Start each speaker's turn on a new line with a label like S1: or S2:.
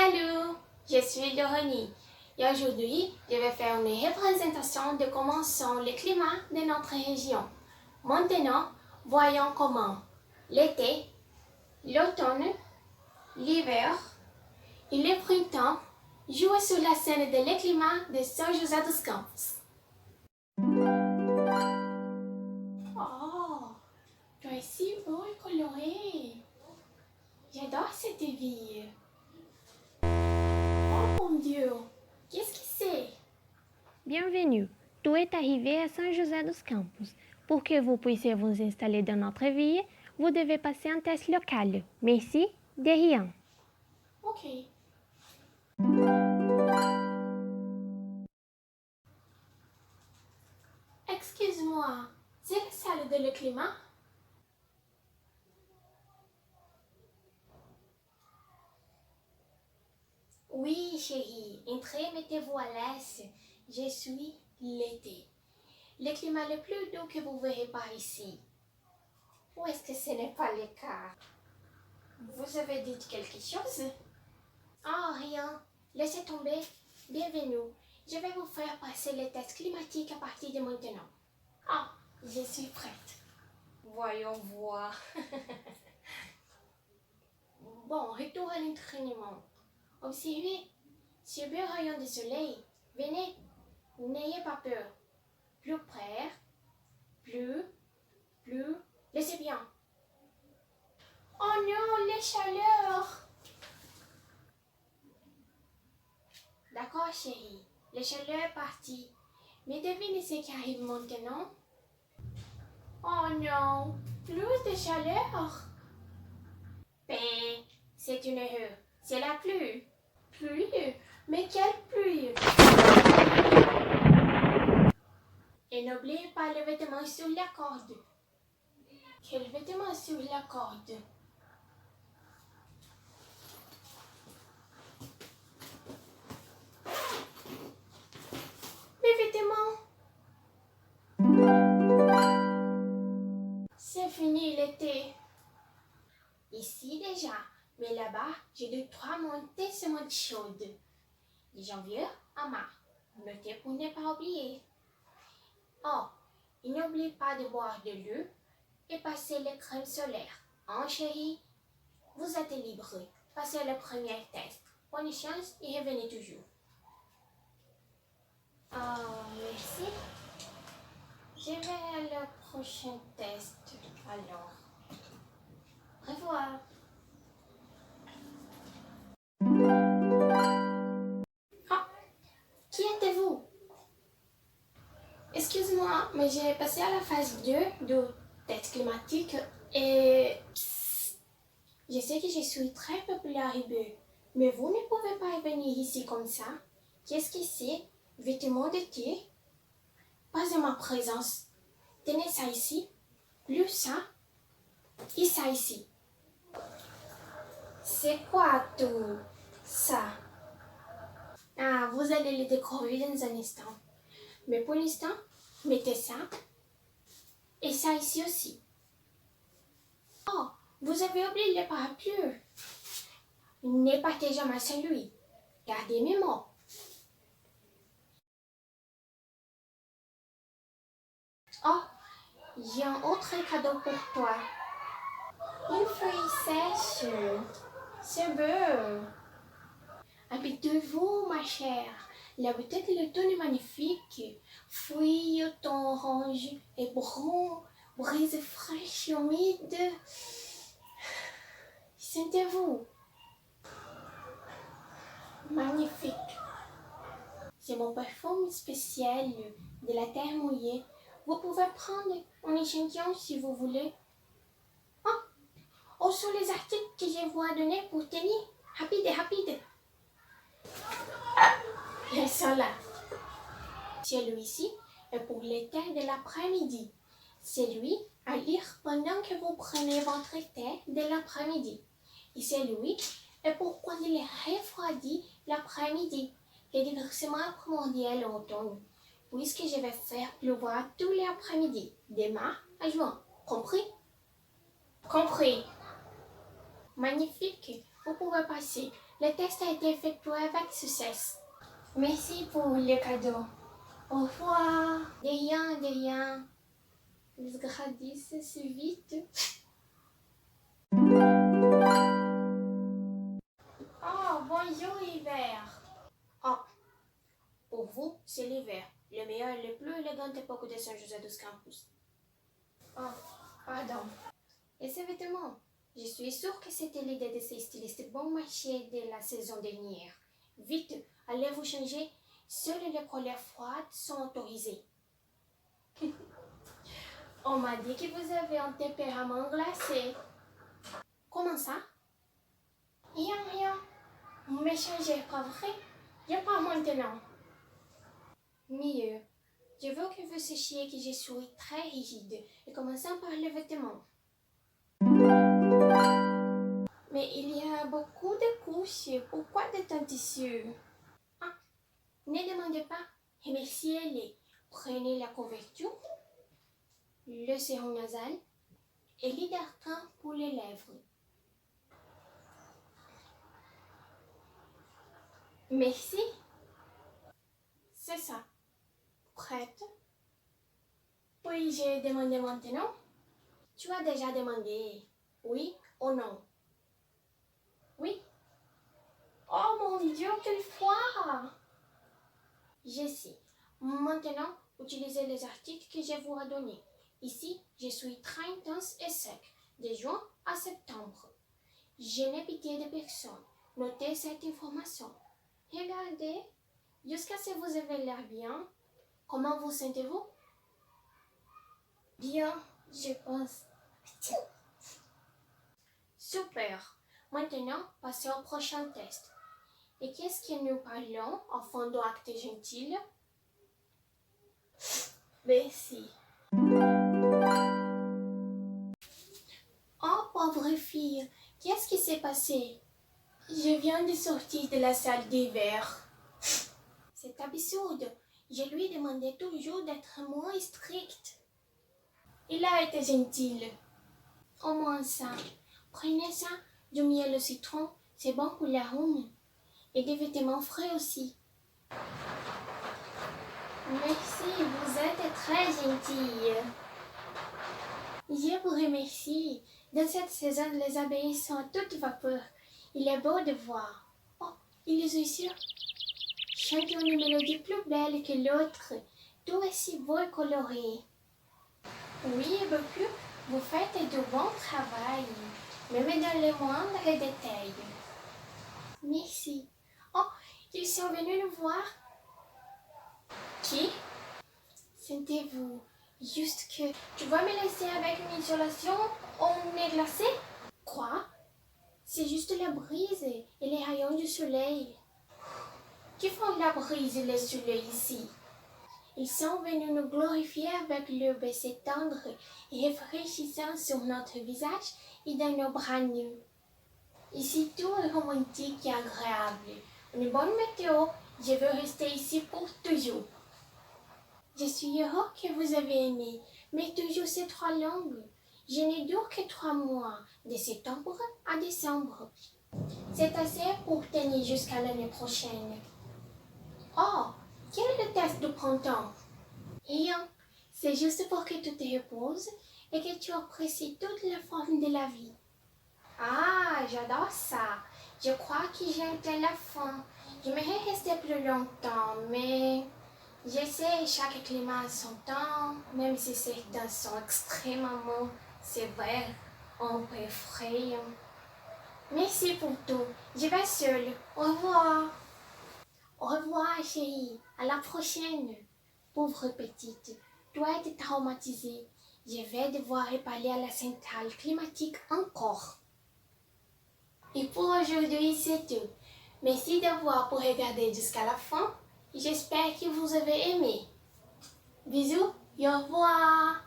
S1: Salut, je suis Lorenie et aujourd'hui, je vais faire une représentation de comment sont les climats de notre région. Maintenant, voyons comment l'été, l'automne, l'hiver et le printemps jouent sur la scène de climat de São José dos Campos. Oh, tu es si beau et coloré. J'adore cette ville. Oh mon Dieu, qu'est-ce que c'est?
S2: Bienvenue. Tu es arrivé à São José dos Campos. Pour que vous puissiez vous installer dans notre ville, vous devez passer un test local. Merci, de rien.
S1: Ok. Excuse-moi, c'est la salle de le climat? Oui, chérie, entrez, mettez-vous à l'aise. Je suis l'été. Le climat le plus doux que vous verrez par ici. Ou est-ce que ce n'est pas le cas? Vous avez dit quelque chose? Oh, rien. Laissez tomber. Bienvenue. Je vais vous faire passer les tests climatiques à partir de maintenant. Ah, je suis prête. Voyons voir. Bon, retour à l'entraînement. Observez ce beau rayon de soleil. Venez, n'ayez pas peur. Plus près, plus, laissez bien. Oh non, les chaleurs. D'accord, chérie, les chaleurs est partie. Mais devinez ce qui arrive maintenant? Oh non, plus de chaleur. Ben, c'est une erreur. C'est la pluie. Pluie? Mais quelle pluie? Et n'oubliez pas le vêtement sur la corde. Quel vêtement sur la corde? Mes vêtements. C'est fini l'été. Ici déjà, mais là-bas, j'ai 2-3 montées semaines chaudes. De janvier à mars. Notez pour ne pas oublier. Oh, et n'oubliez pas de boire de l'eau et passer les crèmes solaires. Hein, chérie? Vous êtes libre. Passez le premier test. Bonne chance et revenez toujours. Merci. Je vais à le prochain test. Alors, au revoir. Ah, qui êtes-vous? Excuse-moi, mais j'ai passé à la phase 2 du test climatique et je sais que je suis très populaire ici, mais vous ne pouvez pas venir ici comme ça. Qu'est-ce que c'est? Vêtements d'été? Pas de ma présence. Tenez ça ici, plus ça, et ça ici. C'est quoi tout ça? Ah, vous allez le découvrir dans un instant. Mais pour l'instant, mettez ça et ça ici aussi. Oh, vous avez oublié le parapluie. Ne partez jamais sans lui. Gardez mes mots. Oh, j'ai un autre cadeau pour toi. Une feuille sèche. C'est beau. Habitez-vous, ma chère. La beauté de l'automne est magnifique. Fruits, automne orange et brun, brise fraîche et humide. Sentez-vous. Magnifique. C'est mon parfum spécial de la terre mouillée. Vous pouvez prendre un échantillon si vous voulez. Oh, sur les articles que je vous ai donnés pour tenir. Rapide. Ils sont là. Celui-ci est pour le thé de l'après-midi. Celui à lire pendant que vous prenez votre thé de l'après-midi. Et celui est pour quand il est refroidi l'après-midi. Le divertissement primordial en automne. Puisque je vais faire pleuvoir tous les après-midi, de mars à juin. Compris? Compris. Magnifique. Vous pouvez passer. Le test a été effectué avec succès. Merci pour le cadeau. Au revoir. De rien, de rien. Les gradis si vite. Oh, bonjour hiver. Oh, pour vous, c'est l'hiver. Le meilleur et le plus élégant époque de Saint-Joseph dos Campos. Oh, pardon. Et ces vêtements? Je suis sûre que c'était l'idée de ces stylistes bon marché de la saison dernière. Vite, allez vous changer. Seules les colères froides sont autorisées. On m'a dit que vous avez un tempérament glacé. Comment ça? Rien, rien. Vous me changez, pas vrai? Je pas maintenant. Mieux. Je veux que vous sachiez que je suis très rigide. Et commençons par les vêtements. Mais il y a beaucoup de couches. Pourquoi de tant tissu? Ah, ne demandez pas. Remerciez-les. Prenez la couverture, le sérum nasal et l'hydratant pour les lèvres. Merci. C'est ça. Prête? Puis-je demander maintenant? Tu as déjà demandé oui ou non? Oui. Oh mon Dieu, quel froid! Je sais. Maintenant, utilisez les articles que je vous ai donnés. Ici, je suis très intense et sec, de juin à septembre. Je n'ai pitié de personne. Notez cette information. Regardez, jusqu'à ce que vous avez l'air bien. Comment vous sentez-vous? Bien, je pense. Super. Maintenant, passez au prochain test. Et qu'est-ce que nous parlons en fond d'acte gentil? Merci. Oh, pauvre fille, qu'est-ce qui s'est passé? Je viens de sortir de la salle d'hiver. C'est absurde. Je lui demandais toujours d'être moins strict. Il a été gentil. Au moins ça. Prenez ça, du miel au citron, c'est bon pour l'arôme. Et des vêtements frais aussi. Merci, vous êtes très gentille. Je vous remercie. Dans cette saison, les abeilles sont à toute vapeur. Il est beau de voir. Oh, il est sûr. Chante une mélodie plus belle que l'autre, tout aussi beau et coloré. Oui, beaucoup, vous faites du bon travail, même dans les moindres détails. Merci. Oh, ils sont venus nous voir. Qui? C'était vous. Juste que tu vas me laisser avec une isolation au nez glacé? Quoi? C'est juste la brise et les rayons du soleil. Qui font la brise et le soleil ici? Ils sont venus nous glorifier avec leur baiser tendre et rafraîchissant sur notre visage et dans nos bras nus. Ici, tout est romantique et agréable. Une bonne météo, je veux rester ici pour toujours. Je suis heureux que vous avez aimé, mais toujours ces 3 langues. Je n'ai dure que 3 mois, de septembre à décembre. C'est assez pour tenir jusqu'à l'année prochaine. Oh, quel est le test du printemps? Rien, c'est juste pour que tu te reposes et que tu apprécies toutes les formes de la vie. Ah, j'adore ça. Je crois que j'ai atteint la fin. J'aimerais rester plus longtemps, mais je sais, chaque climat a son temps, même si certains sont extrêmement sévères, un peu effrayants. Merci pour tout. Je vais seule. Au revoir. Au revoir, chérie. À la prochaine. Pauvre petite, tu as été traumatisée. Je vais devoir reparler à la centrale climatique encore. Et pour aujourd'hui, c'est tout. Merci d'avoir regardé jusqu'à la fin. J'espère que vous avez aimé. Bisous et au revoir.